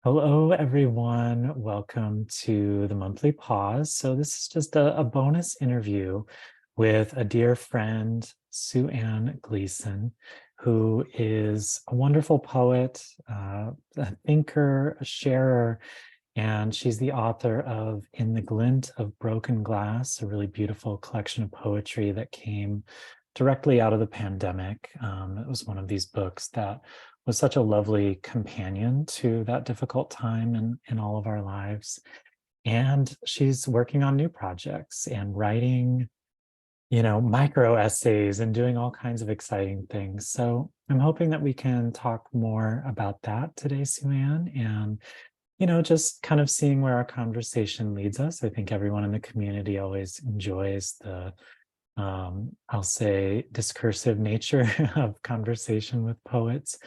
Hello, everyone. Welcome to the monthly pause. So, this is just a bonus interview with a dear friend, Sue Ann Gleason, who is a wonderful poet, a thinker, a sharer, and she's the author of In the Glint of Broken Glass, a really beautiful collection of poetry that came directly out of the pandemic. It was one of these books that was such a lovely companion to that difficult time in all of our lives. And she's working on new projects and writing, micro essays and doing all kinds of exciting things. So I'm hoping that we can talk more about that today, Sue Ann, and just kind of seeing where our conversation leads us. I think everyone in the community always enjoys the I'll say discursive nature of conversation with poets,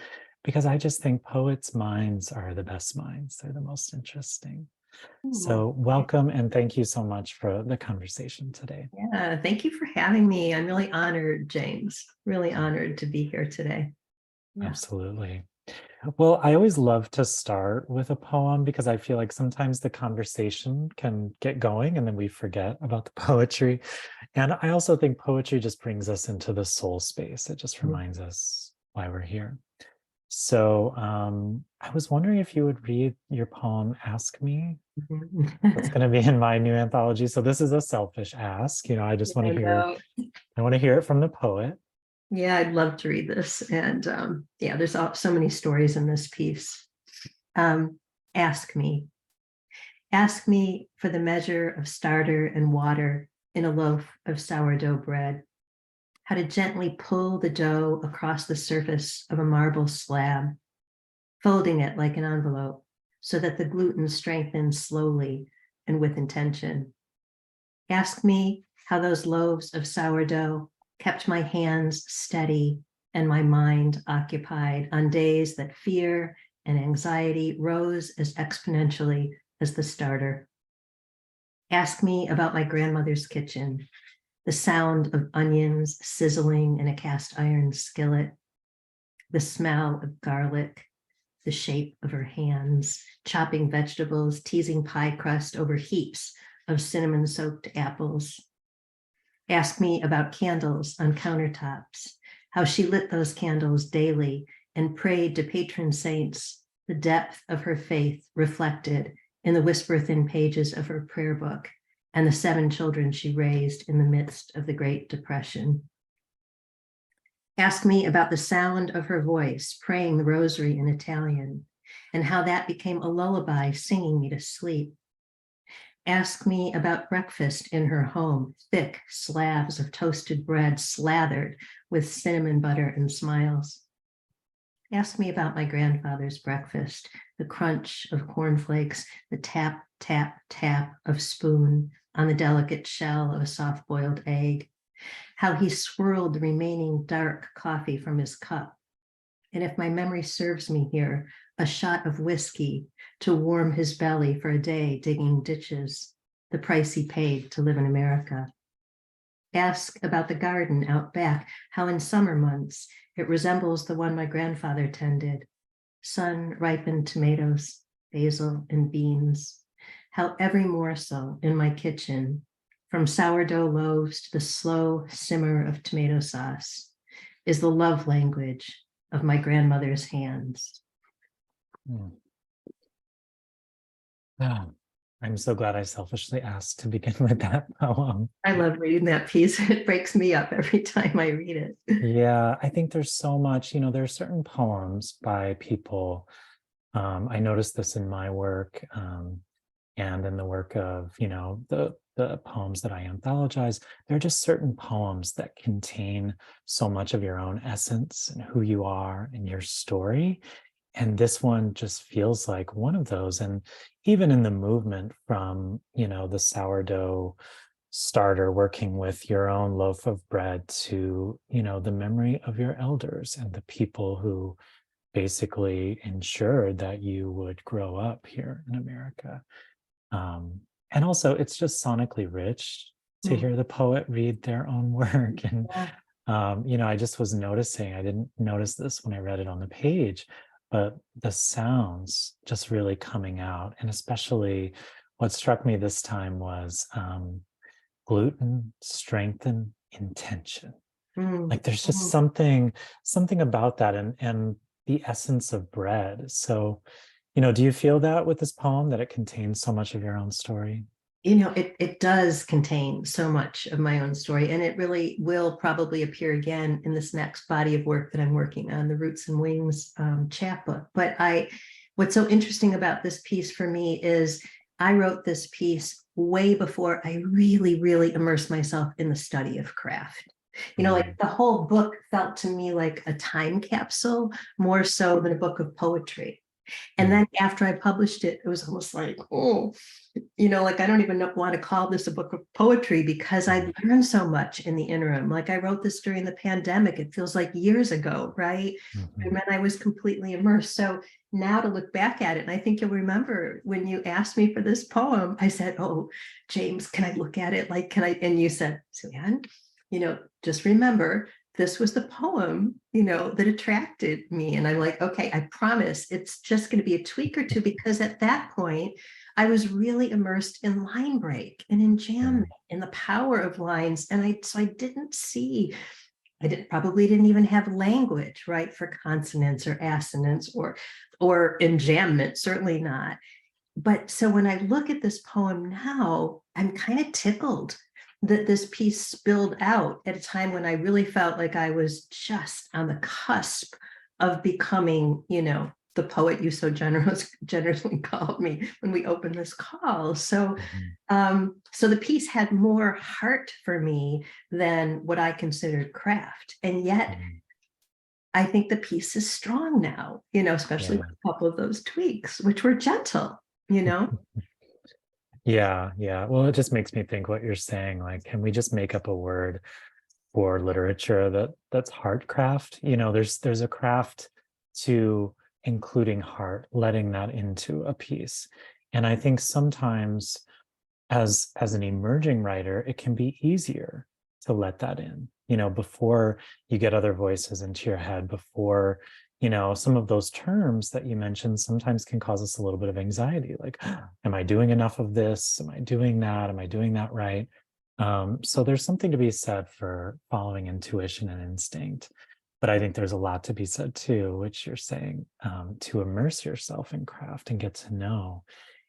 because I just think poets' minds are the best minds. They're the most interesting. Ooh, So welcome and thank you so much for the conversation today. yeah, thank you for having me. I'm really honored, James. Really honored to be here today. Yeah. Absolutely. Well, I always love to start with a poem because I feel like sometimes the conversation can get going and then we forget about the poetry. And I also think poetry just brings us into the soul space. It just reminds us why we're here. So I was wondering if you would read your poem, Ask Me. That's Mhm. going to be in my new anthology. So this is a selfish ask. I just want I to hear, know. I want to hear it from the poet. Yeah, I'd love to read this. And yeah, there's so many stories in this piece. Um, ask me. Ask me for the measure of starter and water in a loaf of sourdough bread, how to gently pull the dough across the surface of a marble slab, folding it like an envelope so that the gluten strengthens slowly and with intention. Ask me how those loaves of sourdough kept my hands steady and my mind occupied on days that fear and anxiety rose as exponentially as the starter. Ask me about my grandmother's kitchen, the sound of onions sizzling in a cast iron skillet, the smell of garlic, the shape of her hands, chopping vegetables, teasing pie crust over heaps of cinnamon-soaked apples. Ask me about candles on countertops, how she lit those candles daily and prayed to patron saints, the depth of her faith reflected in the whisper-thin pages of her prayer book and the 7 children she raised in the midst of the Great Depression. Ask me about the sound of her voice praying the rosary in Italian and how that became a lullaby singing me to sleep. Ask me about breakfast in her home, thick slabs of toasted bread slathered with cinnamon butter and smiles. Ask me about my grandfather's breakfast, the crunch of cornflakes, the tap, tap, tap of spoon on the delicate shell of a soft-boiled egg, how he swirled the remaining dark coffee from his cup. And if my memory serves me here, a shot of whiskey to warm his belly for a day digging ditches, the price he paid to live in America. Ask about the garden out back, how in summer months it resembles the one my grandfather tended. Sun-ripened tomatoes, basil, and beans. How every morsel in my kitchen, from sourdough loaves to the slow simmer of tomato sauce, is the love language of my grandmother's hands. Hmm. Ah, I'm so glad I selfishly asked to begin with that poem. I love reading that piece. It breaks me up every time I read it. Yeah, I think there's so much, there are certain poems by people. I noticed this in my work, and in the work of, the poems that I anthologize. There are just certain poems that contain so much of your own essence and who you are and your story. And this one just feels like one of those. And even in the movement from, the sourdough starter, working with your own loaf of bread, to the memory of your elders and the people who basically ensured that you would grow up here in America. And also it's just sonically rich to Mm, hear the poet read their own work. And yeah. I just was noticing, I didn't notice this when I read it on the page, but the sounds just really coming out. And especially what struck me this time was gluten, strengthen, intention. Mm, Like there's just mm. something about that, and the essence of bread. So, do you feel that with this poem, that it contains so much of your own story? It does contain so much of my own story, and it really will probably appear again in this next body of work that I'm working on, the Roots and Wings chapbook. But what's so interesting about this piece for me is I wrote this piece way before I really, really immersed myself in the study of craft. Like Mm, the whole book felt to me like a time capsule more so than a book of poetry. And mm, then after I published it, it was almost like, oh, like I don't even want to call this a book of poetry because I mm, learned so much in the interim. Like I wrote this during the pandemic. It feels like years ago, right? mhm, And then I was completely immersed. So now to look back at it, and I think you'll remember when you asked me for this poem, I said, oh, James, can I look at it? Like, can I? And you said, Sue Ann, just remember this was the poem, that attracted me. And I'm like, okay, I promise it's just going to be a tweak or two, because at that point, I was really immersed in line break and in jam mm, in the power of lines. And I probably didn't even have language, right, for consonants or assonance or enjambment, certainly not. But so when I look at this poem now, I'm kind of tickled that this piece spilled out at a time when I really felt like I was just on the cusp of becoming, the poet you so generously called me when we opened this call. So, mhm, so the piece had more heart for me than what I considered craft, and yet mhm. I think the piece is strong now, especially with Yeah. a couple of those tweaks, which were gentle, you know. Yeah, yeah. Well, it just makes me think what you're saying. Like, can we just make up a word for literature that's heart craft? There's a craft to including heart, letting that into a piece. And I think sometimes as an emerging writer, it can be easier to let that in, before you get other voices into your head, before, some of those terms that you mentioned sometimes can cause us a little bit of anxiety. Like, am I doing enough of this? Am I doing that? Am I doing that right? So there's something to be said for following intuition and instinct. But I think there's a lot to be said too, which you're saying, to immerse yourself in craft and get to know,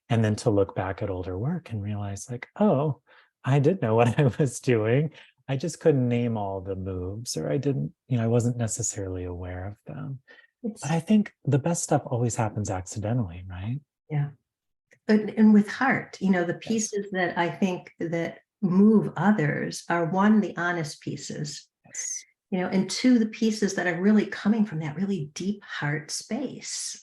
and then to look back at older work and realize, like, oh, I did know what I was doing. I just couldn't name all the moves, or I didn't, I wasn't necessarily aware of them. But It's I think the best stuff always happens accidentally, right? Yeah. And with heart, the Yes. pieces that I think that move others are, one, the honest pieces, Yes. and two, the pieces that are really coming from that really deep heart space.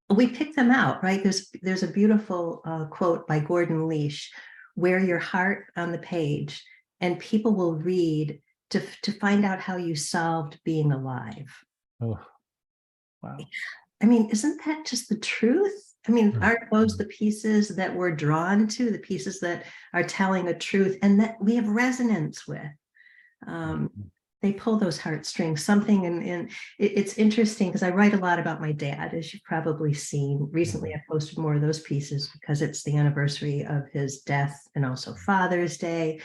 We pick them out, right? There's a beautiful quote by Gordon Leash: "Wear your heart on the page, and people will read to find out how you solved being alive." Oh, wow. I mean, isn't that just the truth? I mean, aren't those Mhm. the pieces that we're drawn to, the pieces that are telling a truth and that we have resonance with? Um, Mhm. they pull those heartstrings, something, and it's interesting because I write a lot about my dad, as you've probably seen. Recently, Mhm. I posted more of those pieces because it's the anniversary of his death and also Father's Day.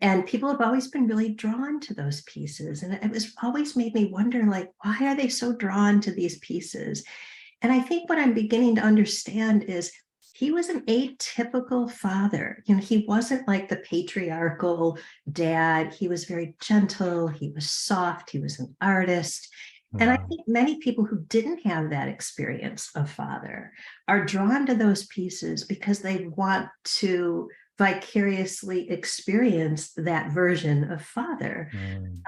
And people have always been really drawn to those pieces. And it was always made me wonder, like, why are they so drawn to these pieces? And I think what I'm beginning to understand is he was an atypical father. He wasn't like the patriarchal dad. He was very gentle. He was soft. He was an artist. And I Wow. think many people who didn't have that experience of father are drawn to those pieces because they want to vicariously experience that version of father.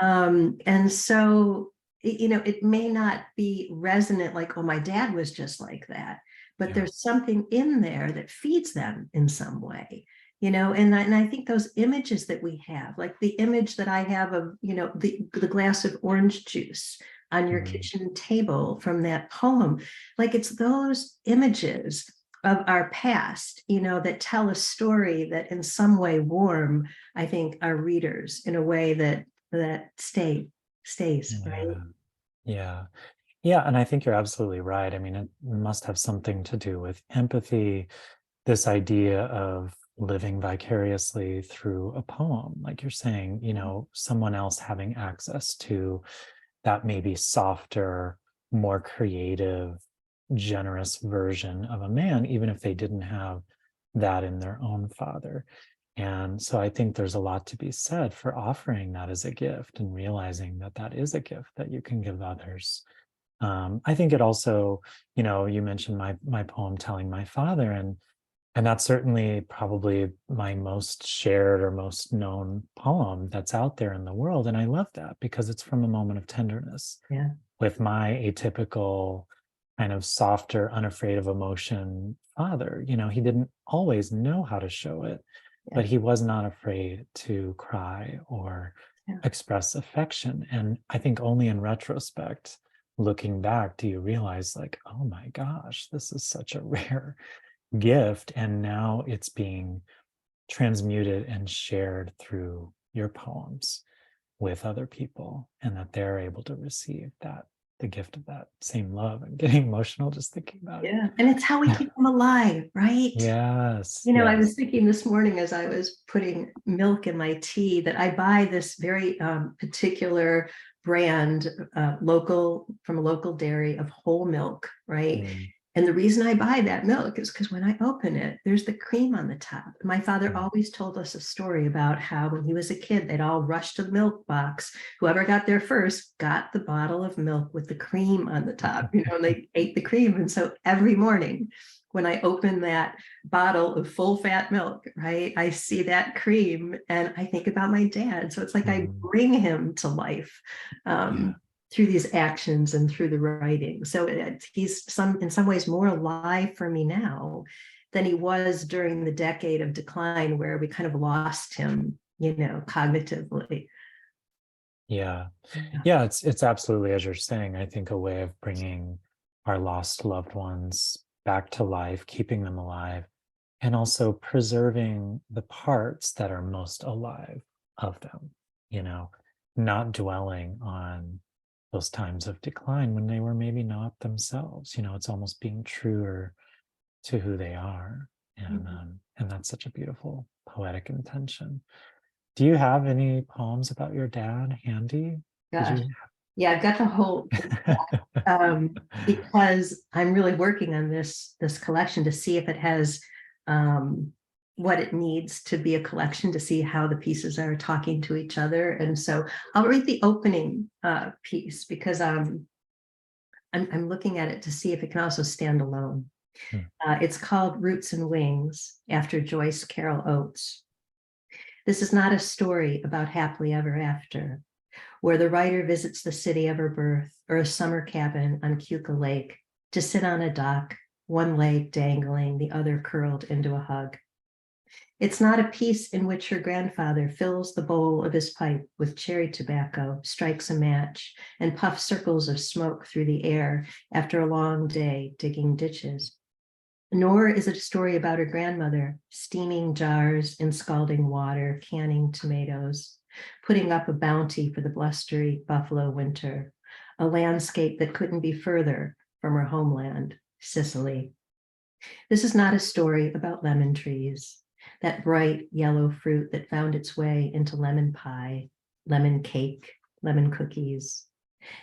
Mm. And so, it may not be resonant like, oh, my dad was just like that, but Yeah. there's something in there that feeds them in some way. And I think those images that we have, like the image that I have of, the glass of orange juice on your Mhm. kitchen table from that poem, like it's those images of our past, that tell a story that in some way warm, I think, our readers in a way that stays, right? Yeah. Yeah. Yeah, and I think you're absolutely right. I mean, it must have something to do with empathy, this idea of living vicariously through a poem, like you're saying, someone else having access to that maybe softer, more creative, generous version of a man, even if they didn't have that in their own father. And so I think there's a lot to be said for offering that as a gift and realizing that that is a gift that you can give others. I think it also, you mentioned my poem telling my father, and that's certainly probably my most shared or most known poem that's out there in the world. And I love that because it's from a moment of tenderness Yeah. with my atypical kind of softer, unafraid of emotion father. He didn't always know how to show it, Yeah. but he was not afraid to cry or Yeah. express affection. And I think only in retrospect, looking back, do you realize, like, oh my gosh, this is such a rare gift. And now it's being transmuted and shared through your poems with other people, and that they're able to receive that, the gift of that same love. And getting emotional just thinking about Yeah. And it's how we it. keep them alive, right? Yes, I was yes. thinking this morning as I was putting milk in my tea that I buy this very particular brand, local from a local dairy of whole milk, right? Mm, And the reason I buy that milk is because when I open it, there's the cream on the top. My father mm. always told us a story about how when he was a kid, they'd all rush to the milk box. Whoever got there first got the bottle of milk with the cream on the top, and they ate the cream. And so every morning when I open that bottle of full fat milk, right, I see that cream and I think about my dad. So it's like I Mm, bring him to life. yeah. Through these actions and through the writing. So he's in some ways more alive for me now than he was during the decade of decline where we kind of lost him, cognitively. Yeah. Yeah. Yeah, it's absolutely, as you're saying, I think a way of bringing our lost loved ones back to life, keeping them alive, and also preserving the parts that are most alive of them, you know, not dwelling on those times of decline when they were maybe not themselves. It's almost being truer to who they are. And that's such a beautiful poetic intention. Do you have any poems about your dad handy? Did Gosh. you? Yeah, I've got the whole because I'm really working on this collection to see if it has what it needs to be a collection, to see how the pieces are talking to each other. And so I'll read the opening piece because I'm looking at it to see if it can also stand alone. Hmm. It's called Roots and Wings after Joyce Carol Oates. This is not a story about happily ever after, where the writer visits the city of her birth or a summer cabin on Keuka Lake to sit on a dock, one leg dangling, the other curled into a hug. It's not a piece in which her grandfather fills the bowl of his pipe with cherry tobacco, strikes a match, and puffs circles of smoke through the air after a long day digging ditches. Nor is it a story about her grandmother steaming jars in scalding water, canning tomatoes, putting up a bounty for the blustery buffalo winter, a landscape that couldn't be further from her homeland, Sicily. This is not a story about lemon trees, that bright yellow fruit that found its way into lemon pie, lemon cake, lemon cookies.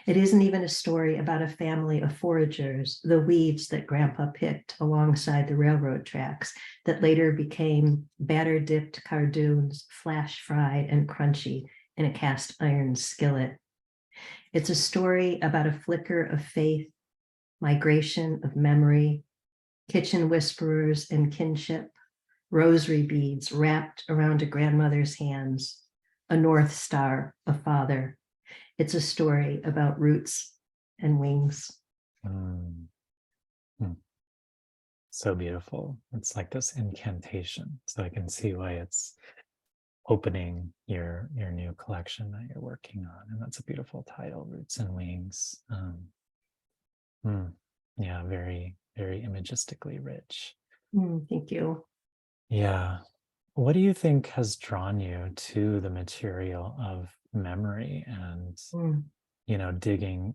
It isn't even a story about a family of foragers, the weeds that Grandpa picked alongside the railroad tracks that later became batter dipped cardoons, flash fried and crunchy in a cast iron skillet. It's a story about a flicker of faith, migration of memory, kitchen whisperers and kinship, rosary beads wrapped around a grandmother's hands, a North Star, a father. It's a story about roots and wings. Mm, mm. So beautiful. It's like this incantation. So I can see why it's opening your new collection that you're working on. And that's a beautiful title, Roots and Wings. Mm, yeah, very, very imagistically rich. Thank you. Yeah. What do you think has drawn you to the material of memory and Mm. digging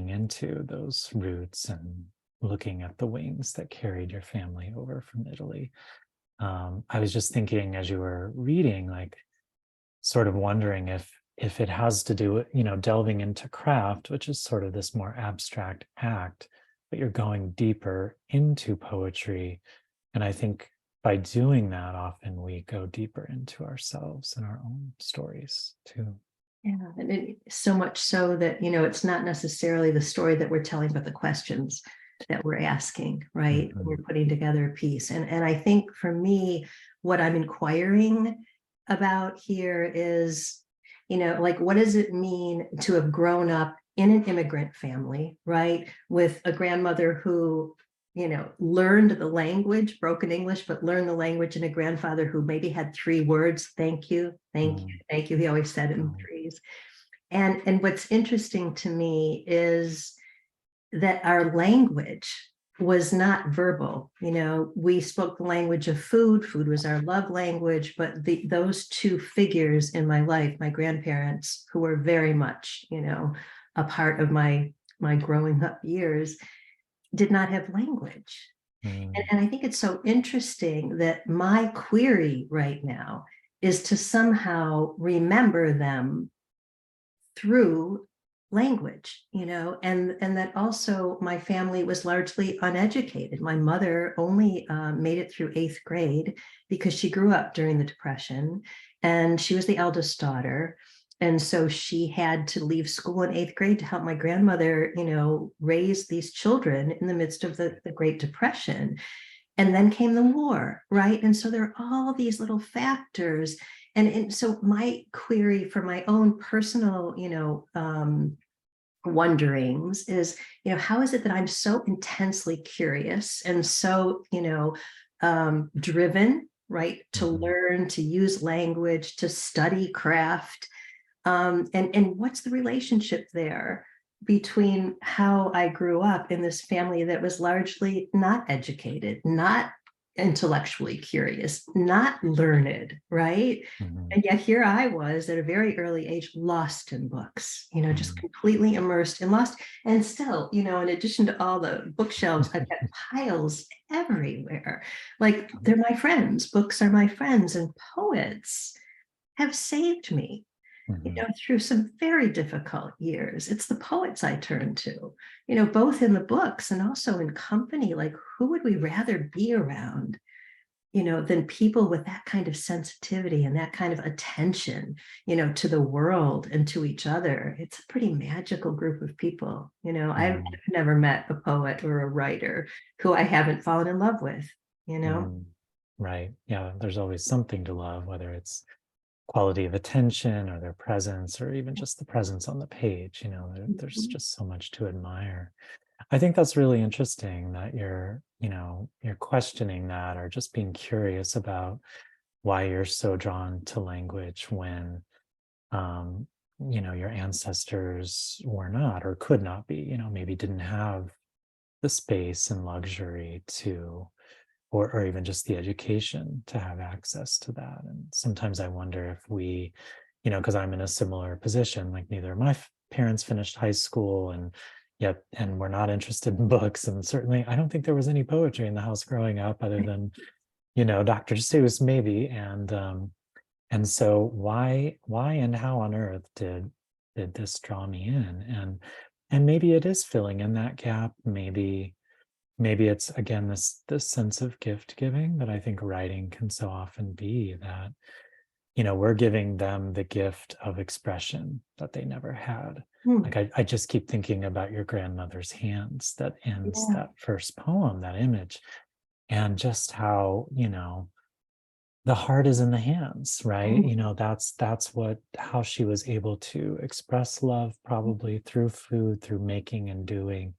into those roots and looking at the wings that carried your family over from Italy. I was just thinking as you were reading, like sort of wondering if it has to do with, delving into craft, which is sort of this more abstract act, but you're going deeper into poetry. And I think by doing that, often we go deeper into ourselves and our own stories too. Yeah, and so much so that, it's not necessarily the story that we're telling, but the questions that we're asking, right? Mhm. We're putting together a piece. And I think for me, what I'm inquiring about here is, like, what does it mean to have grown up in an immigrant family, right? With a grandmother who, learned the language, broken English, but learned the language, and a grandfather who maybe had 3 words: thank you, thank you, Mm. thank you. He always said in Right. threes. And what's interesting to me is that our language was not verbal. We spoke the language of food. Food was our love language. But those two figures in my life, my grandparents, who were very much, a part of my growing up years, did not have language. And, Mm. and I think it's so interesting that my query right now is to somehow remember them through language, and that also my family was largely uneducated. My mother only made it through 8th grade because she grew up during the Depression, and she was the eldest daughter. And so she had to leave school in 8th grade to help my grandmother, raise these children in the midst of the Great Depression. And then came the war, right? And so there are all these little factors. And so my query for my own personal, wonderings is, how is it that I'm so intensely curious and so, driven, right, to Mhm. learn, to use language, to study craft, and what's the relationship there between how I grew up in this family that was largely not educated, not intellectually curious, not learned, right? Mhm. And yet here I was at a very early age, lost in books, just Mhm. completely immersed and lost. And still, in addition to all the bookshelves, I've got piles everywhere. Like, they're my friends. Books are my friends, and poets have saved me, Mhm. through some very difficult years. It's the poets I turn to, both in the books and also in company. Like, who would we rather be around, than people with that kind of sensitivity and that kind of attention, to the world and to each other? It's a pretty magical group of people. I've Mhm. never met a poet or a writer who I haven't fallen in love with. Mm. Right. Yeah. There's always something to love, whether it's quality of attention or their presence or even just the presence on the page. There's Mhm. just so much to admire. I think that's really interesting that you're questioning that or just being curious about why you're so drawn to language when um, your ancestors were not or could not be, maybe didn't have the space and luxury to or even just the education to have access to that. And sometimes I wonder if we, because I'm in a similar position, like neither of my parents finished high school and yet, and we're not interested in books. And certainly I don't think there was any poetry in the house growing up other than, Dr. Seuss maybe. And so why and how on earth did this draw me in? And maybe it is filling in that gap. Maybe it's again this sense of gift giving that I think writing can so often be, that we're giving them the gift of expression that they never had. Hmm. Like I just keep thinking about your grandmother's hands that ends Yeah. that first poem, that image, and just how the heart is in the hands, right? Hmm. That's what how she was able to express love, probably through food, through making and doing.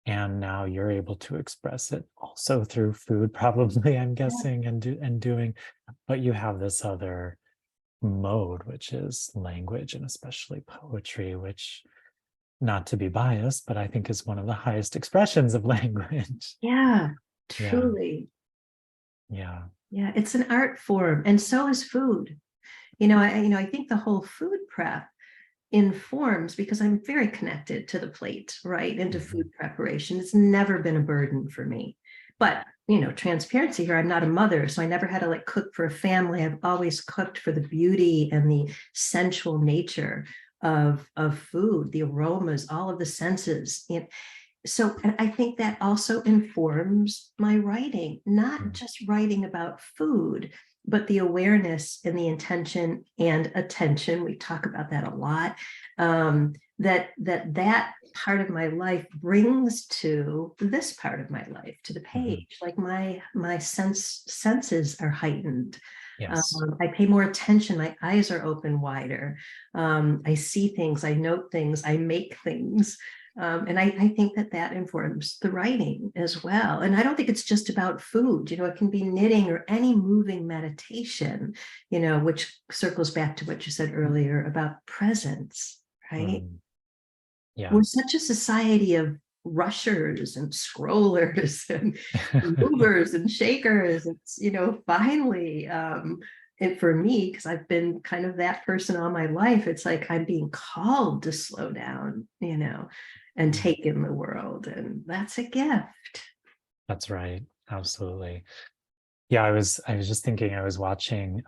And now you're able to express it also through food, probably, I'm Yeah. guessing, and doing. But you have this other mode, which is language and especially poetry, which, not to be biased, but I think is one of the highest expressions of language. Yeah, Yeah, truly. yeah. Yeah, it's an art form, and so is food. I think the whole food prep, informs, because I'm very connected to the plate, right? And to Mhm. food preparation. It's never been a burden for me. But, you know, transparency here, I'm not a mother, so I never had to like cook for a family. I've always cooked for the beauty and the sensual nature of food, the aromas, all of the senses. So I think that also informs my writing, not Mm. just writing about food, but the awareness and the intention and attention. We talk about that a lot. That part of my life brings to this part of my life, to the Mhm. page. Like my senses are heightened. Yes. I pay more attention. My eyes are open wider. I see things. I note things. I make things. And I think that informs the writing as well. And I don't think it's just about food. You know, it can be knitting or any moving meditation, you know, which circles back to what you said earlier about presence, right? Mm. Yeah. We're such a society of rushers and scrollers and movers and shakers. It's, you know, finally, and for me, because I've been kind of that person all my life, it's like I'm being called to slow down, you know, and Mm. take in the world. And that's a gift. That's right. Absolutely. Yeah, I was just thinking I was watching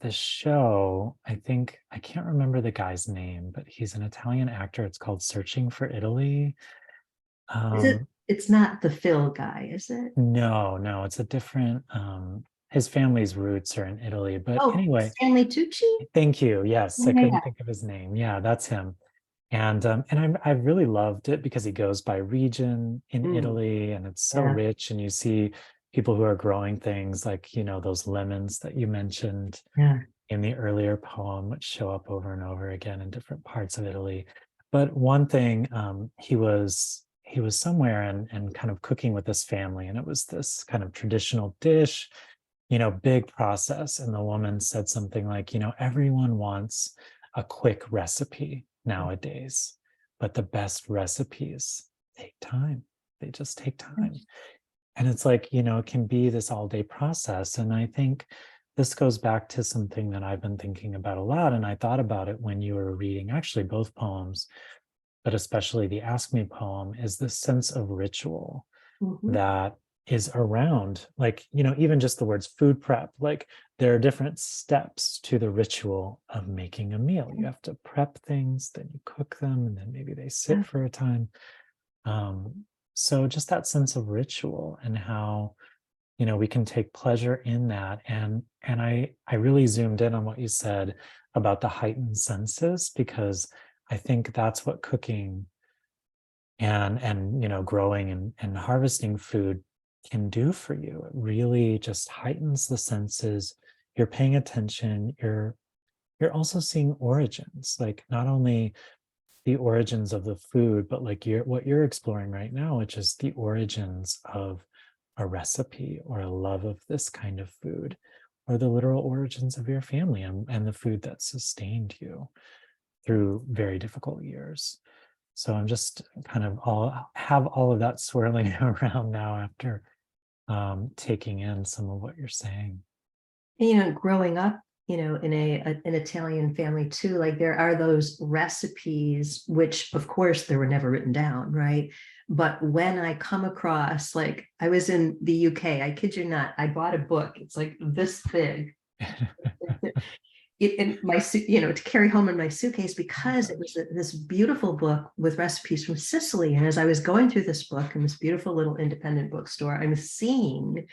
this show. I think I can't remember the guy's name, but he's an Italian actor. It's called Searching for Italy. Is it? Um, It's not the Phil guy, is it? no, no, it's a different his family's roots are in Italy. But Oh, anyway, Stanley Tucci? thank you. Yes, Yeah, I yeah, couldn't yeah. think of his name. Yeah, that's him. And I really loved it because he goes by region in Mm, Italy, and it's so yeah, rich. And you see people who are growing things like, those lemons that you mentioned yeah. in the earlier poem, which show up over and over again in different parts of Italy. But one thing, he was somewhere and kind of cooking with his family, and it was this kind of traditional dish, big process. And the woman said something like, everyone wants a quick recipe nowadays, but the best recipes take time. They just take time. And it's like, it can be this all day process. And I think this goes back to something that I've been thinking about a lot. And I thought about it when you were reading actually both poems, but especially the Ask Me poem, is this sense of ritual Mhm. that is around, like, even just the words food prep, like there are different steps to the ritual of making a meal. You have to prep things, then you cook them, and then maybe they sit Yeah. for a time. So just that sense of ritual and how we can take pleasure in that. And I really zoomed in on what you said about the heightened senses, because I think that's what cooking and growing and harvesting food can do for you. It really just heightens the senses. You're paying attention. You're also seeing origins, like not only the origins of the food, but like what you're exploring right now, which is the origins of a recipe or a love of this kind of food, or the literal origins of your family and the food that sustained you through very difficult years. So I'm just kind of have all of that swirling around now after taking in some of what you're saying. You know, growing up, you know, in an Italian family too, like there are those recipes, which of course they were never written down, right? But when I come across, like I was in the UK, I kid you not, I bought a book. It's like this big. It in my you know, to carry home in my suitcase, Oh my because it was gosh. this beautiful book with recipes from Sicily. And as I was going through this book in this beautiful little independent bookstore, I'm seeing,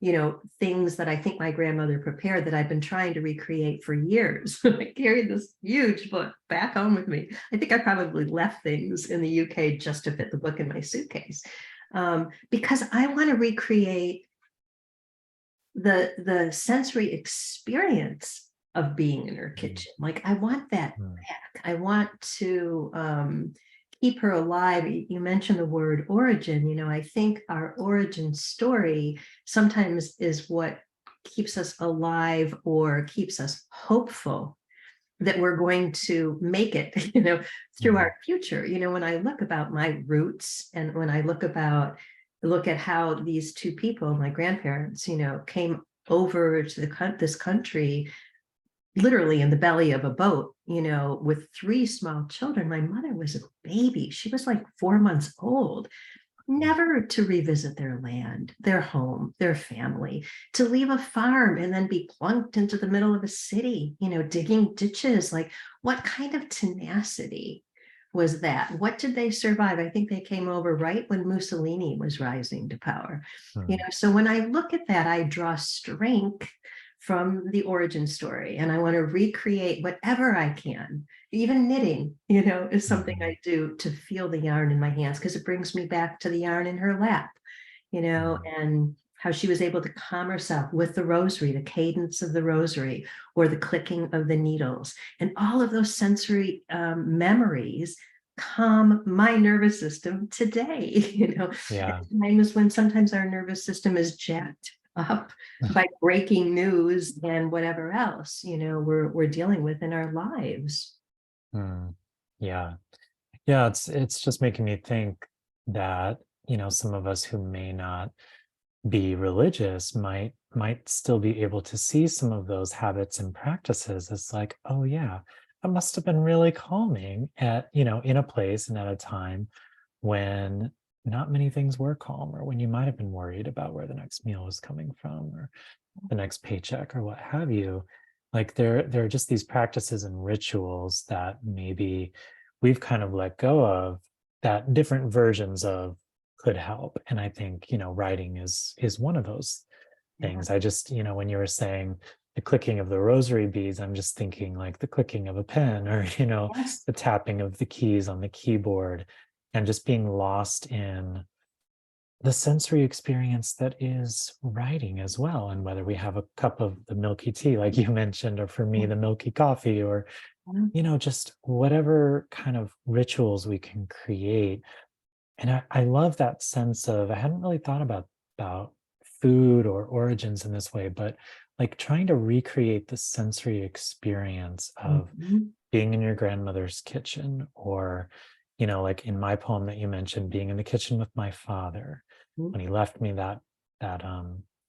you know, things that I think my grandmother prepared that I've been trying to recreate for years. I carried this huge book back home with me. I think I probably left things in the UK just to fit the book in my suitcase, because I want to recreate the sensory experience of being in her Mm, kitchen. Like I want that mm, back. I want to keep her alive. You mentioned the word origin. You know, I think our origin story sometimes is what keeps us alive or keeps us hopeful that we're going to make it, you know, through mm, our future. You know, when I look about my roots and when I look at how these two people, my grandparents, you know, came over to this country literally in the belly of a boat, with 3 small children. My mother was a baby. She was like 4 months old. Never to revisit their land, their home, their family, to leave a farm and then be plunked into the middle of a city, digging ditches. Like, what kind of tenacity was that? What did they survive? I think they came over right when Mussolini was rising to power. Mm. So when I look at that, I draw strength from the origin story, and I want to recreate whatever I can. Even knitting, is something Mhm. I do to feel the yarn in my hands, because it brings me back to the yarn in her lap, Mm. and how she was able to calm herself with the rosary, the cadence of the rosary, or the clicking of the needles. And all of those sensory memories calm my nervous system today, at Yeah. times when sometimes our nervous system is jacked up by breaking news and whatever else, we're dealing with in our lives. Mm. Yeah. Yeah, it's just making me think that, some of us who may not be religious might still be able to see some of those habits and practices as like, oh yeah, that must have been really calming at, in a place and at a time when not many things were calm, or when you might have been worried about where the next meal was coming from, or the next paycheck, or what have you. Like there are just these practices and rituals that maybe we've kind of let go of, that different versions of could help. And I think, writing is one of those Yeah. things. I just, when you were saying the clicking of the rosary beads, I'm just thinking like the clicking of a pen, or, Yes. the tapping of the keys on the keyboard, and just being lost in the sensory experience that is writing as well. And whether we have a cup of the milky tea, like you mentioned, or for me, the milky coffee, or, just whatever kind of rituals we can create. And I love that sense of, I hadn't really thought about food or origins in this way, but like trying to recreate the sensory experience of Mhm. being in your grandmother's kitchen, or, like in my poem that you mentioned, being in the kitchen with my father Mhm. when he left me that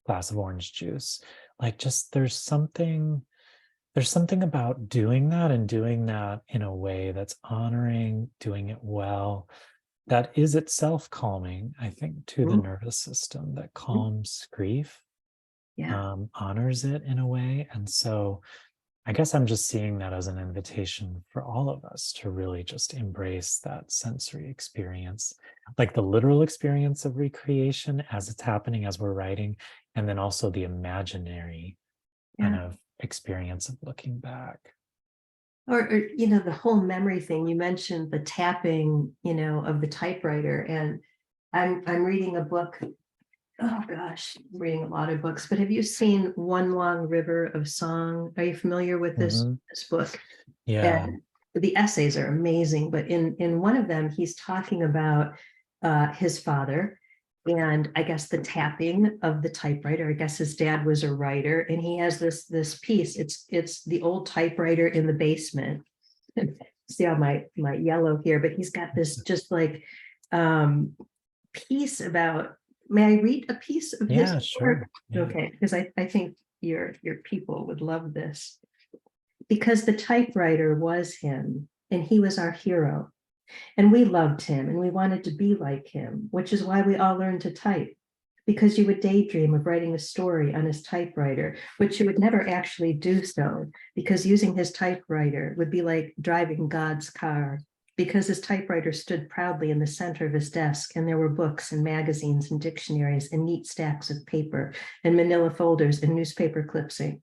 glass of orange juice. Like, just there's something about doing that, and doing that in a way that's honoring, doing it well, that is itself calming, I think, to the Mhm. nervous system, that Mhm. calms grief, Yeah. honors it in a way. And so I guess I'm just seeing that as an invitation for all of us to really just embrace that sensory experience, like the literal experience of recreation as it's happening as we're writing, and then also the imaginary kind Yeah. of experience of looking back. Or the whole memory thing. You mentioned the tapping, of the typewriter. And I'm reading a book. Oh gosh, I'm reading a lot of books, but have you seen One Long River of Song? Are you familiar with this Hmm. this book? Yeah. And the essays are amazing, but in one of them, he's talking about his father, and I guess the tapping of the typewriter. I guess his dad was a writer, and he has this piece. It's the old typewriter in the basement. See how my yellow here, but he's got this just like um piece about. May I read a piece of his Yeah, work? sure. Yeah. Okay, because I think your people would love this, because the typewriter was him, and he was our hero, and we loved him, and we wanted to be like him, which is why we all learned to type. Because you would daydream of writing a story on his typewriter, but you would never actually do so, because using his typewriter would be like driving God's car. Because his typewriter stood proudly in the center of his desk, and there were books and magazines and dictionaries and neat stacks of paper and manila folders and newspaper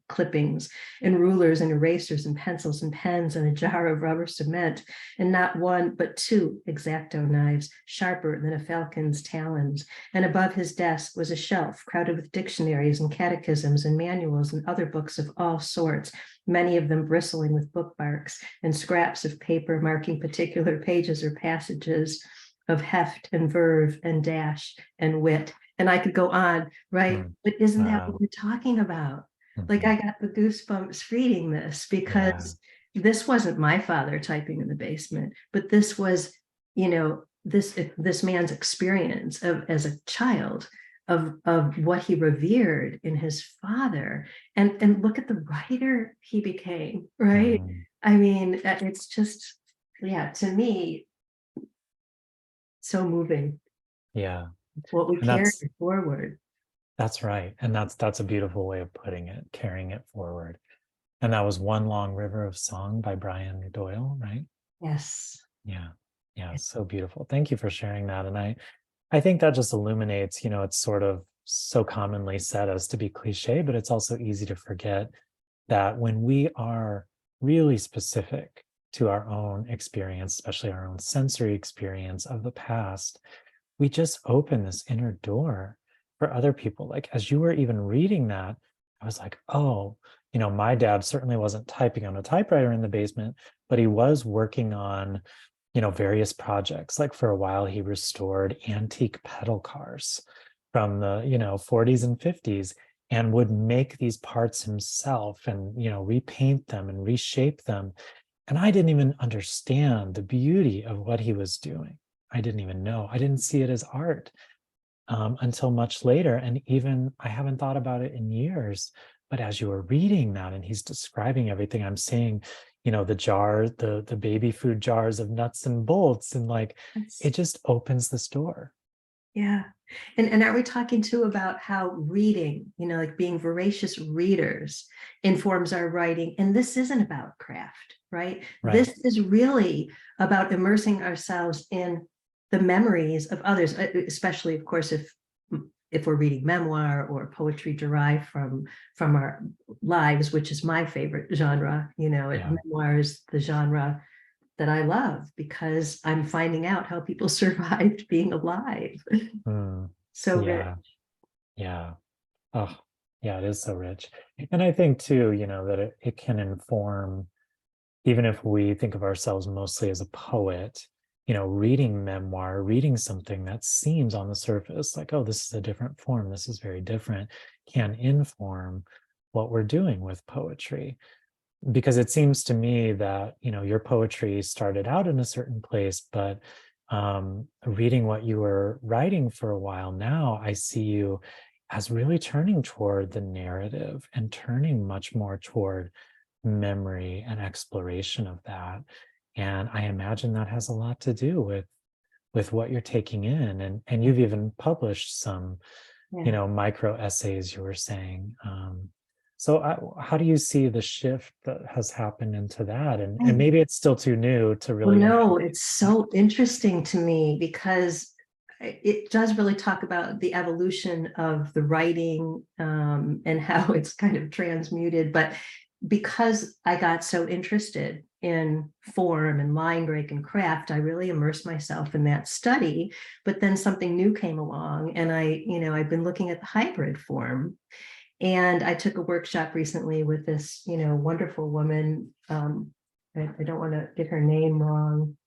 clippings and rulers and erasers and pencils and pens and a jar of rubber cement, and not one but two X-Acto knives, sharper than a falcon's talons. And above his desk was a shelf crowded with dictionaries and catechisms and manuals and other books of all sorts, many of them bristling with bookmarks and scraps of paper marking particular pages or passages of heft and verve and dash and wit. And I could go on, right? Mm. But isn't that what Wow. we're talking about? Like, I Mhm. got the goosebumps reading this, Yeah. because this wasn't my father typing in the basement, but this was, this man's experience of as a child of what he revered in his father, and look at the writer he became, right? Mm, I mean, it's just, yeah, to me, so moving yeah. what we And carry that's forward. that's right. And that's a beautiful way of putting it, carrying it forward. And that was One Long River of Song by Brian Doyle, right? Yes. Yeah. Yeah, so beautiful. Thank you for sharing that. And I think that just illuminates, it's sort of so commonly said as to be cliche, but it's also easy to forget that when we are really specific to our own experience, especially our own sensory experience of the past, we just open this inner door for other people. Like as you were even reading that, I was like, oh, my dad certainly wasn't typing on a typewriter in the basement, but he was working on, various projects. Like for a while, he restored antique pedal cars from the, 40s and 50s and would make these parts himself and, repaint them and reshape them. And I didn't even understand the beauty of what he was doing. I didn't even know. I didn't see it as art until much later. And even I haven't thought about it in years. But as you were reading that and he's describing everything, I'm seeing, the jar, the baby food jars of nuts and bolts, and like it Yes. just opens this door. Yeah. And are we talking too about how reading, like being voracious readers informs our writing? And this isn't about craft, right? Right. This is really about immersing ourselves in the memories of others, especially, of course, if we're reading memoir or poetry derived from our lives, which is my favorite genre. Yeah. Memoir is the genre that I love because I'm finding out how people survived being alive. Mm, So rich. yeah. Yeah. Oh, yeah, it is so rich. And I think too, that it can inform, even if we think of ourselves mostly as a poet, reading memoir, reading something that seems on the surface like, oh, this is a different form, this is very different, can inform what we're doing with poetry. Because it seems to me that, your poetry started out in a certain place, but reading what you were writing for a while now, I see you as really turning toward the narrative and turning much more toward memory and exploration of that. And I imagine that has a lot to do with what you're taking in. And you've even published some, Yeah. micro essays, you were saying. So how do you see the shift that has happened into that? And maybe it's still too new to Well, really no, introduce. it's so interesting to me because it does really talk about the evolution of the writing, and how it's kind of transmuted. But because I got so interested in form and line break and craft, I really immersed myself in that study. But then something new came along, and I've been looking at the hybrid form. And I took a workshop recently with this, wonderful woman. I don't want to get her name wrong.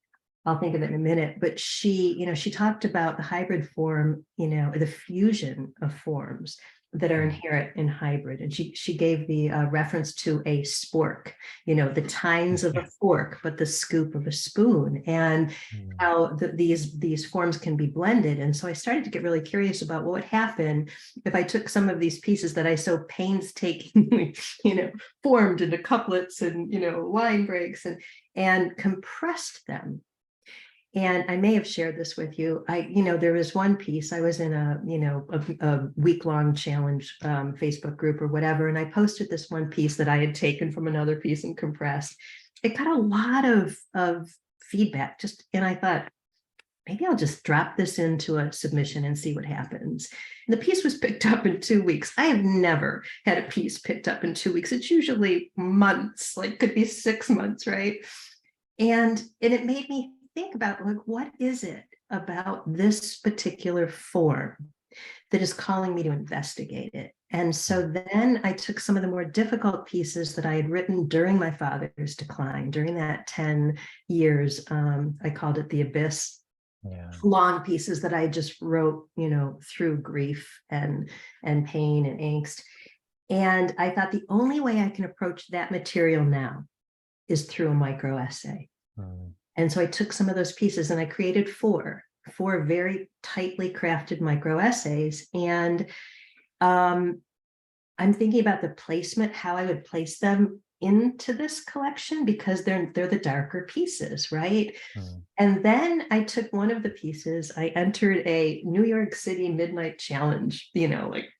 I'll think of it in a minute, but she talked about the hybrid form, the fusion of forms that are Mm, inherent in hybrid. And she gave the reference to a spork, the tines of a fork, but the scoop of a spoon, and mm, how these forms can be blended. And so I started to get really curious about what would happen if I took some of these pieces that I so painstakingly, formed into couplets and, line breaks, and compressed them. And I may have shared this with you. There was one piece. I was in a week-long challenge Facebook group or whatever, and I posted this one piece that I had taken from another piece and compressed. It got a lot of feedback, and I thought, maybe I'll just drop this into a submission and see what happens. And the piece was picked up in 2 weeks. I have never had a piece picked up in 2 weeks. It's usually months, like could be 6 months, right? And it made me think about, like, what is it about this particular form that is calling me to investigate it? And mm, so then I took some of the more difficult pieces that I had written during my father's decline, during that 10 years. I called it the abyss. yeah. Long pieces that I just wrote, through grief and pain and angst. And I thought the only way I can approach that material now is through a micro essay. Mm, And so I took some of those pieces and I created four 4 very tightly crafted micro essays. And I'm thinking about the placement, how I would place them into this collection, because they're the darker pieces, right? Mm. And then I took one of the pieces, I entered a New York City midnight challenge, like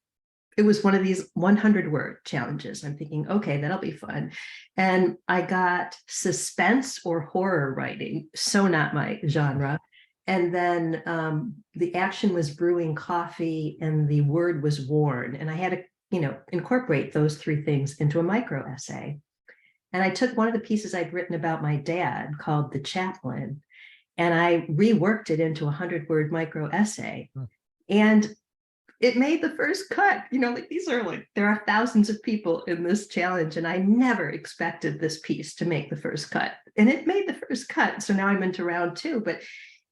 it was one of these 100-word challenges. I'm thinking, okay, that'll be fun. And I got suspense or horror writing, so not my genre. And then the action was brewing coffee and the word was worn. And I had to, incorporate those 3 things into a micro essay. And I took one of the pieces I'd written about my dad called The Chaplain, and I reworked it into a 100-word micro essay. Mm. And it made the first cut. There are thousands of people in this challenge, and I never expected this piece to make the first cut. And it made the first cut. So now I'm into round 2.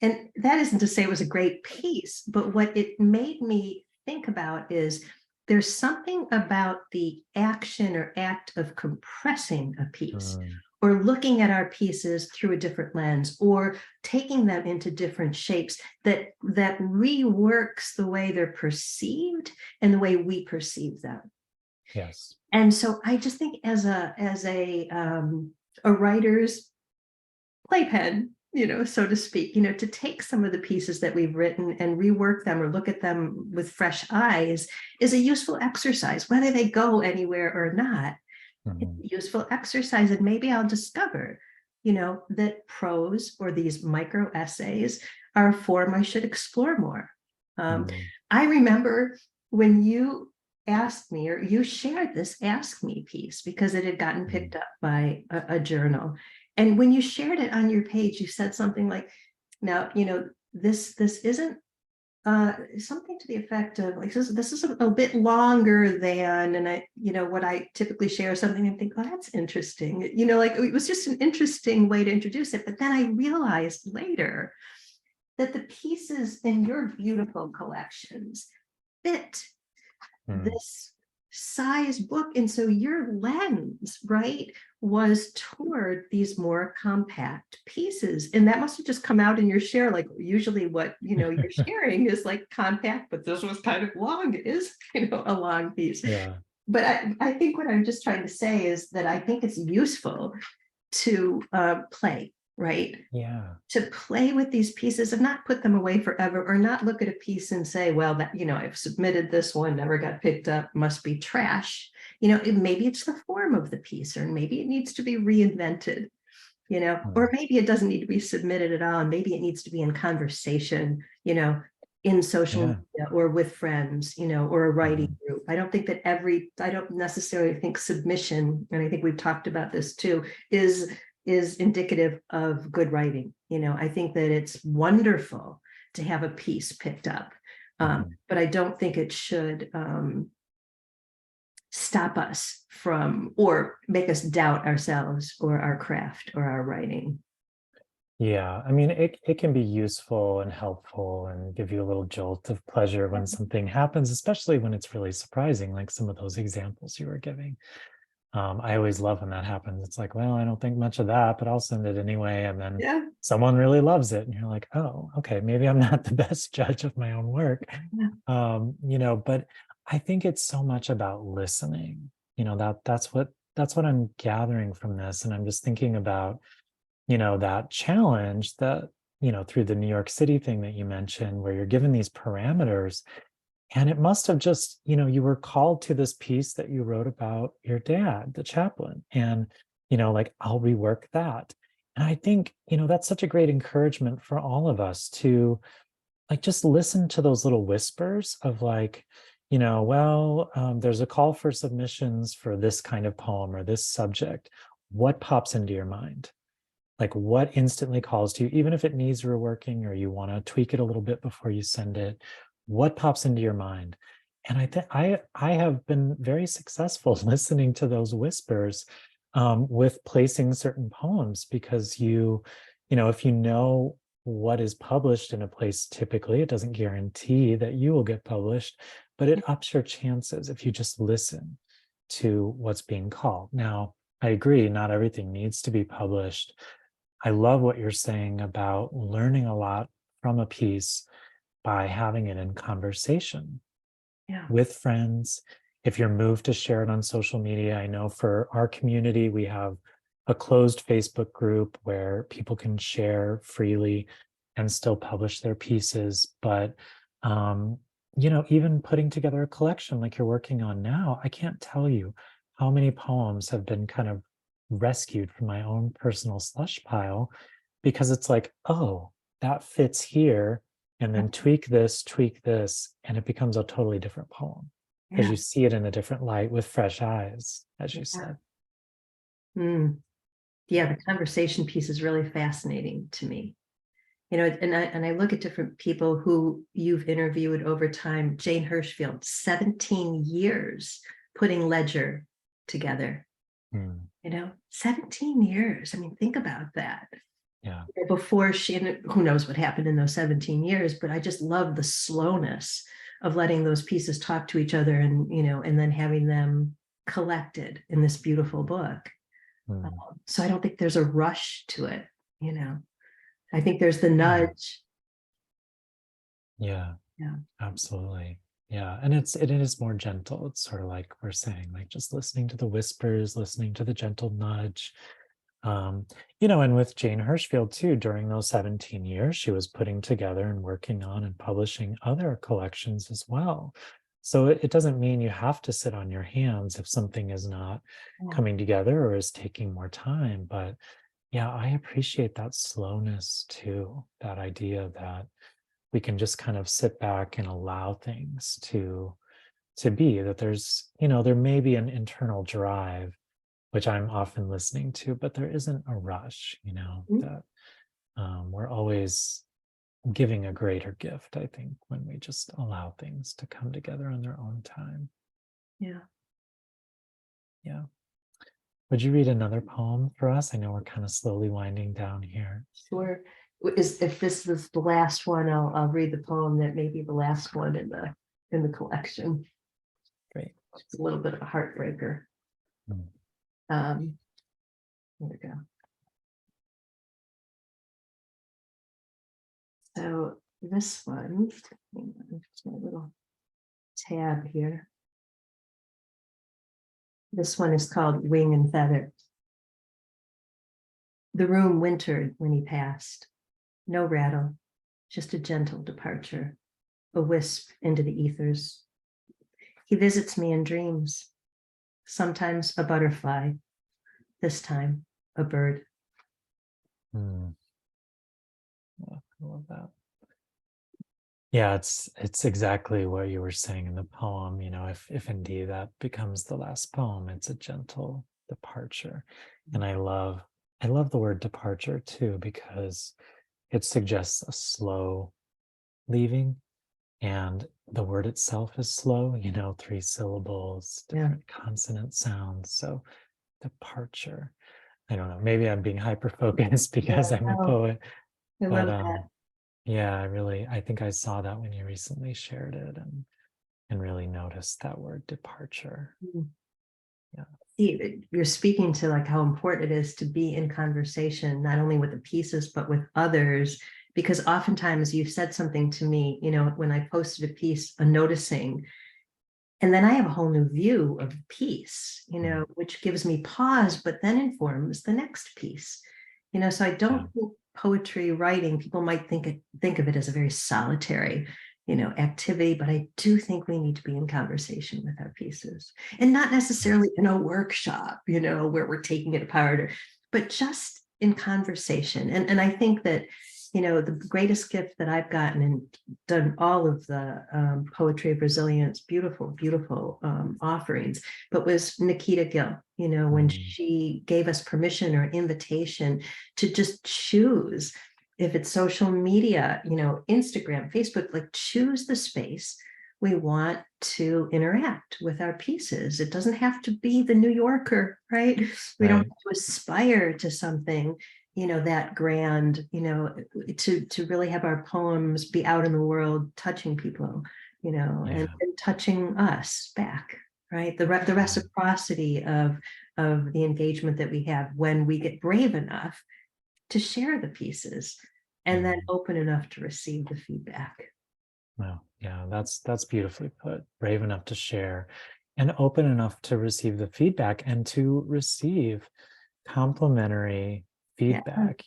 And that isn't to say it was a great piece, but what it made me think about is there's something about the action or act of compressing a piece, Mm. or looking at our pieces through a different lens, or taking them into different shapes that reworks the way they're perceived and the way we perceive them. Yes. And so I just think as a writer's playpen, so to speak, to take some of the pieces that we've written and rework them or look at them with fresh eyes is a useful exercise, whether they go anywhere or not. It's Mm-hmm. a useful exercise. And maybe I'll discover, that prose or these micro essays are a form I should explore more. Mm. I remember when you asked me, or you shared this Ask Me piece, because it had gotten Mm. picked up by a journal. And when you shared it on your page, you said something like, now, this isn't something to the effect of like, this is a bit longer than, and I, what I typically share something and think, oh, that's interesting. Like it was just an interesting way to introduce it. But then I realized later that the pieces in your beautiful collections fit Mm. this size book. And so your lens, right, was toward these more compact pieces. And that must have just come out in your share. Like usually what, you're sharing is like compact, but this was kind of long. It is, a long piece. Yeah. But I think what I'm just trying to say is that I think it's useful to play, right? Yeah. To play with these pieces and not put them away forever, or not look at a piece and say, well, that, I've submitted this one, never got picked up, must be trash. Maybe it's the form of the piece, or maybe it needs to be reinvented, Mm. or maybe it doesn't need to be submitted at all. And maybe it needs to be in conversation, in social Yeah. media or with friends, or a writing Mm. group. I don't necessarily think submission, and I think we've talked about this too, is indicative of good writing. I think that it's wonderful to have a piece picked up, Mhm. but I don't think it should stop us from, or make us doubt ourselves or our craft or our writing. Yeah, I mean, it can be useful and helpful and give you a little jolt of pleasure when something happens, especially when it's really surprising, like some of those examples you were giving. I always love when that happens. It's like, well, I don't think much of that, but I'll send it anyway. And then Yeah. someone really loves it. And you're like, oh, okay, maybe I'm not the best judge of my own work. Yeah. But I think it's so much about listening. That's what I'm gathering from this. And I'm just thinking about, that challenge that, through the New York City thing that you mentioned, where you're given these parameters. And it must have just, you were called to this piece that you wrote about your dad, the chaplain, and, like, I'll rework that. And I think, that's such a great encouragement for all of us to, like, just listen to those little whispers of like, there's a call for submissions for this kind of poem or this subject. What pops into your mind? Like, what instantly calls to you, even if it needs reworking or you want to tweak it a little bit before you send it? What pops into your mind? And I think I have been very successful listening to those whispers, with placing certain poems, because if you know what is published in a place, typically it doesn't guarantee that you will get published, but it ups your chances if you just listen to what's being called. Now, I agree, not everything needs to be published. I love what you're saying about learning a lot from a piece by having it in conversation Yeah. with friends. If you're moved to share it on social media, I know for our community, we have a closed Facebook group where people can share freely and still publish their pieces. But, even putting together a collection like you're working on now, I can't tell you how many poems have been kind of rescued from my own personal slush pile because it's like, oh, that fits here. And then tweak this, and it becomes a totally different poem because Yeah. you see it in a different light with fresh eyes, as you Yeah. said. Yeah, the conversation piece is really fascinating to me. And I look at different people who you've interviewed over time. Jane Hirschfield, 17 years putting Ledger together. Mm, 17 years. I mean, think about that. yeah. Before she, and who knows what happened in those 17 years, but I just love the slowness of letting those pieces talk to each other and then having them collected in this beautiful book. Mm, So I don't think there's a rush to it. You know, I think there's the yeah. nudge. Yeah. Yeah. Absolutely. Yeah. And it is more gentle. It's sort of like we're saying, like just listening to the whispers, listening to the gentle nudge. Um, and with Jane Hirschfield too, during those 17 years, she was putting together and working on and publishing other collections as well. So it doesn't mean you have to sit on your hands if something is not Yeah. coming together or is taking more time. But yeah, I appreciate that slowness too, that idea that we can just kind of sit back and allow things to be, that there may be an internal drive which I'm often listening to, but there isn't a rush, Mhm. that we're always giving a greater gift, I think, when we just allow things to come together on their own time. Yeah. Yeah. Would you read another poem for us? I know we're kind of slowly winding down here. Sure. If this was the last one, I'll read the poem that may be the last one in the collection. Great. It's a little bit of a heartbreaker. Mm. Um, Here we go. So this one, hang on, just my little tab here. This one is called Wing and Feather. The room wintered when he passed. No rattle, just a gentle departure, a wisp into the ethers. He visits me in dreams, sometimes a butterfly, this time a bird. Mm. Yeah, I love that. Yeah, it's exactly what you were saying in the poem. If indeed that becomes the last poem, it's a gentle departure. And I love the word departure too, because it suggests a slow leaving, and the word itself is slow, 3 syllables, Yeah, different consonant sounds. So departure. I don't know, maybe I'm being hyper focused yeah, because I'm a no, poet, I but love that. yeah, I think I saw that when you recently shared it, and really noticed that word departure. Mm. Yeah. See, you're speaking to like how important it is to be in conversation, not only with the pieces, but with others. Because oftentimes you've said something to me, when I posted a piece, a noticing, and then I have a whole new view of the piece, Mm, which gives me pause, but then informs the next piece. So I yeah. don't think poetry writing, people might think of it as a very solitary, activity, but I do think we need to be in conversation with our pieces, and not necessarily Yes. in a workshop, where we're taking it apart, but just in conversation. And I think that the greatest gift that I've gotten and done all of the Poetry of Resilience, beautiful, beautiful offerings, but was Nikita Gill, when Mm, she gave us permission or invitation to just choose, if it's social media, Instagram, Facebook, like choose the space we want to interact with our pieces. It doesn't have to be the New Yorker, right? We don't have right. to aspire to something that grand, to really have our poems be out in the world touching people, and, Yeah. and touching us back, right? The Yeah. reciprocity of the engagement that we have when we get brave enough to share the pieces. and then Mhm. open enough to receive the feedback. Wow. Yeah, that's beautifully put. Brave enough to share and open enough to receive the feedback and to receive complimentary Yeah, feedback,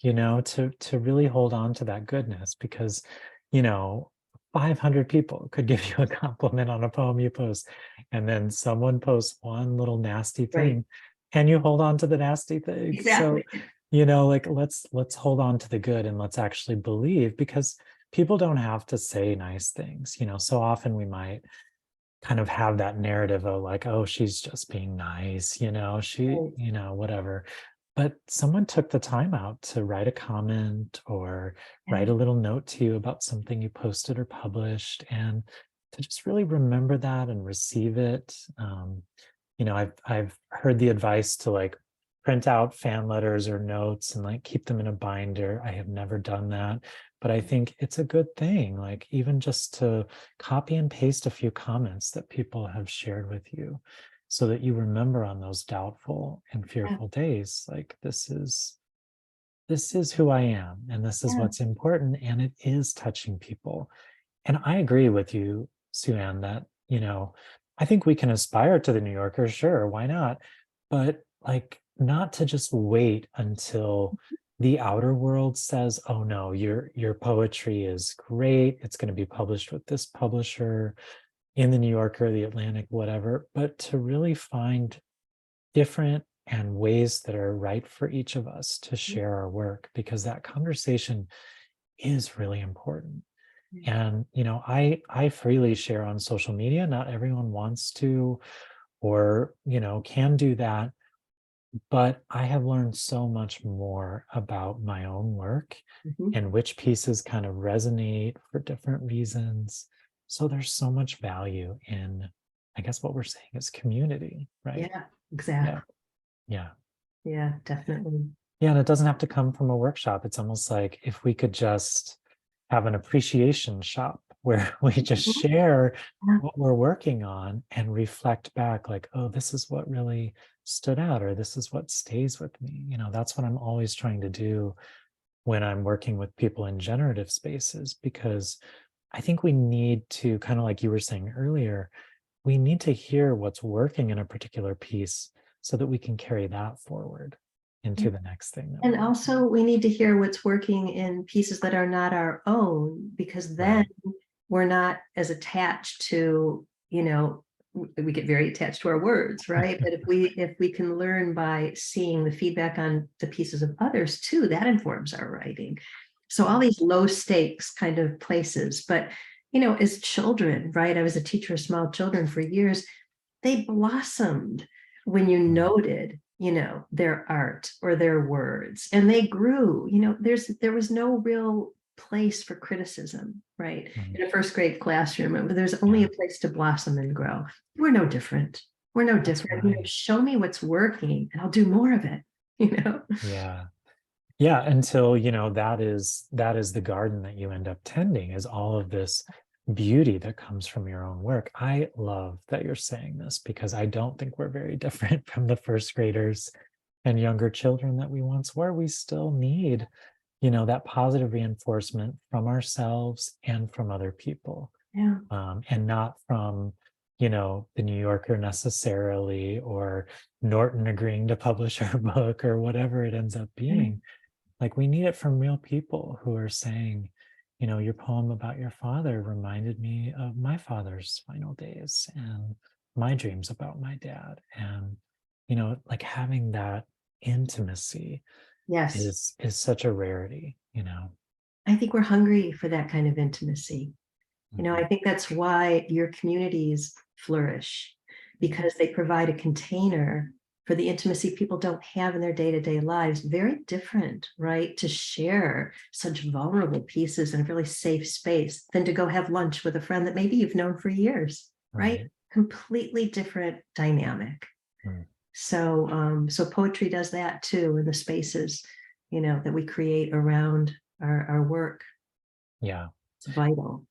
to really hold on to that goodness because, 500 people could give you a compliment on a poem you post, and then someone posts one little nasty right. thing, and you hold on to the nasty thing. So, Exactly. like let's hold on to the good and let's actually believe because people don't have to say nice things. So often we might kind of have that narrative of like, oh, she's just being nice, she, Right. whatever. But someone took the time out to write a comment or Yeah. write a little note to you about something you posted or published, and to just really remember that and receive it. I've heard the advice to like print out fan letters or notes and like keep them in a binder. I have never done that, but I think it's a good thing, like even just to copy and paste a few comments that people have shared with you so that you remember on those doubtful and Yeah. fearful days, like this is who I am and this is Yeah. what's important and it is touching people. And I agree with you, Sue Ann, that, I think we can aspire to the New Yorker, sure, why not? But like not to just wait until the outer world says, oh no, your poetry is great. It's going to be published with this publisher in the New Yorker, the Atlantic, whatever, but to really find different and ways that are right for each of us to share our work, because that conversation is really important. And I freely share on social media. Not everyone wants to or can do that, but I have learned so much more about my own work Mhm. and which pieces kind of resonate for different reasons. So there's so much value in, I guess what we're saying is community, right? Yeah, Yeah. exactly. Yeah. Yeah, definitely. Yeah, and it doesn't have to come from a workshop. It's almost like if we could just have an appreciation shop where we just Mhm. share Yeah. what we're working on and reflect back like, oh, this is what really stood out, or this is what stays with me. That's what I'm always trying to do when I'm working with people in generative spaces, because I think we need to, kind of like you were saying earlier, we need to hear what's working in a particular piece so that we can carry that forward into the next thing that we're And working also, on. we need to hear what's working in pieces that are not our own, because then Right. we're not as attached to, we get very attached to our words, right? But if we can learn by seeing the feedback on the pieces of others too, that informs our writing. So all these low stakes kind of places, but as children, right? I was a teacher of small children for years. They blossomed when you Mm, noted their art or their words, and they grew. There was no real place for criticism, right? mm. In a first grade classroom, there's only Yeah, a place to blossom and grow. We're no different. We're no that's different. right. Show me what's working and I'll do more of it. you know Yeah. Yeah, until, that is the garden that you end up tending, is all of this beauty that comes from your own work. I love that you're saying this because I don't think we're very different from the first graders and younger children that we once were. We still need, that positive reinforcement from ourselves and from other people, yeah. and not from, the New Yorker necessarily, or Norton agreeing to publish our book or whatever it ends up Right. being. Like we need it from real people who are saying, your poem about your father reminded me of my father's final days and my dreams about my dad. And, like having that intimacy Yes, is such a rarity. I think we're hungry for that kind of intimacy. I Mhm. think that's why your communities flourish, because they provide a container for the intimacy people don't have in their day-to-day lives. Very different, right? To share such vulnerable pieces in a really safe space than to go have lunch with a friend that maybe you've known for years, right? Right. Completely different dynamic. Mm. So poetry does that too in the spaces, that we create around our work. Yeah. It's vital.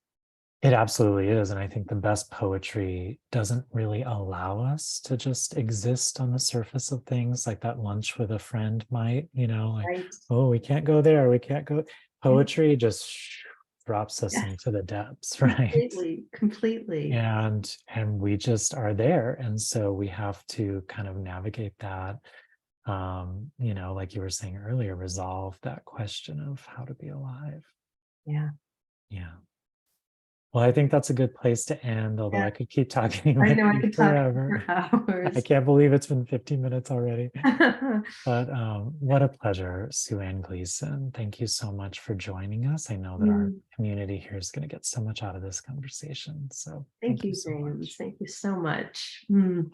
It absolutely is. And I think the best poetry doesn't really allow us to just exist on the surface of things like that lunch with a friend might, like, Right. oh, we can't go there, we can't go. poetry just drops us Yes, into the depths, right? completely. And we just are there, and so we have to kind of navigate that, like you were saying earlier, resolve that question of how to be alive. Yeah. Yeah. Well, I think that's a good place to end, although Yeah. I could keep talking I with know I you could talk forever. for I hours. can't believe it's been 50 minutes already. But what a pleasure, Sue Ann Gleason. Thank you so much for joining us. I know that our Mm, community here is going to get so much out of this conversation. So thank thank you you, so James. much. Thank you so much. Mm.